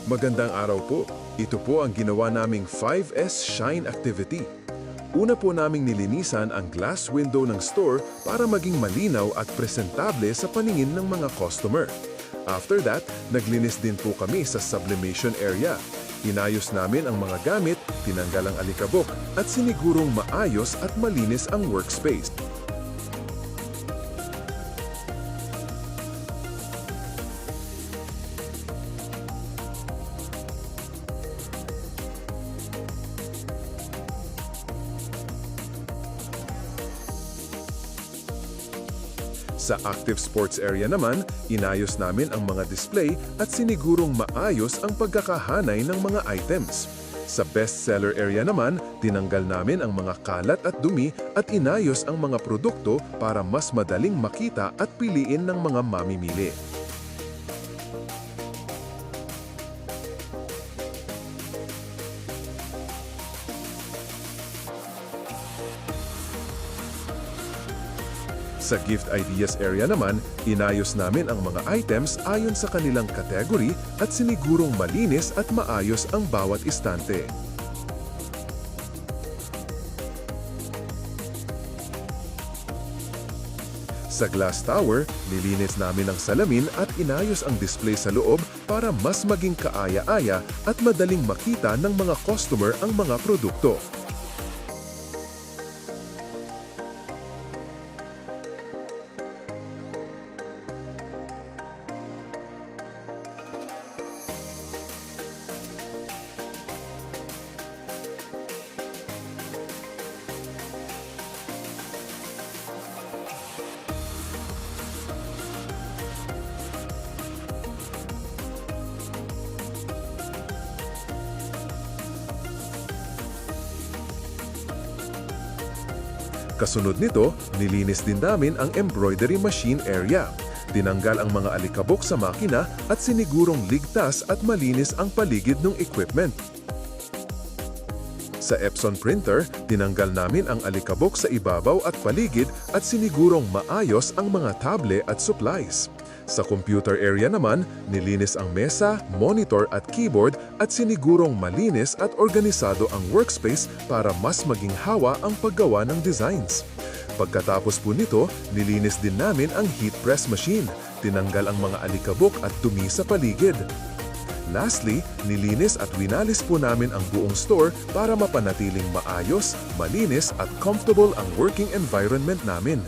Magandang araw po. Ito po ang ginawa naming 5S Shine Activity. Una po naming nilinisan ang glass window ng store para maging malinaw at presentable sa paningin ng mga customer. After that, naglinis din po kami sa sublimation area. Inayos namin ang mga gamit, tinanggal ang alikabok, at sinigurong maayos at malinis ang workspace. Sa active sports area naman, inayos namin ang mga display at sinigurong maayos ang pagkakahanay ng mga items. Sa bestseller area naman, tinanggal namin ang mga kalat at dumi at inayos ang mga produkto para mas madaling makita at piliin ng mga mamimili. Sa gift ideas area naman, inayos namin ang mga items ayon sa kanilang category at sinigurong malinis at maayos ang bawat istante. Sa glass tower, nilinis namin ang salamin at inayos ang display sa loob para mas maging kaaya-aya at madaling makita ng mga customer ang mga produkto. Kasunod nito, nilinis din namin ang embroidery machine area. Tinanggal ang mga alikabok sa makina at sinigurong ligtas at malinis ang paligid ng equipment. Sa Epson printer, tinanggal namin ang alikabok sa ibabaw at paligid at sinigurong maayos ang mga table at supplies. Sa computer area naman, nilinis ang mesa, monitor at keyboard at sinigurong malinis at organisado ang workspace para mas maging hawa ang paggawa ng designs. Pagkatapos po nito, nilinis din namin ang heat press machine. Tinanggal ang mga alikabok at dumi sa paligid. Lastly, nilinis at winalis po namin ang buong store para mapanatiling maayos, malinis at comfortable ang working environment namin.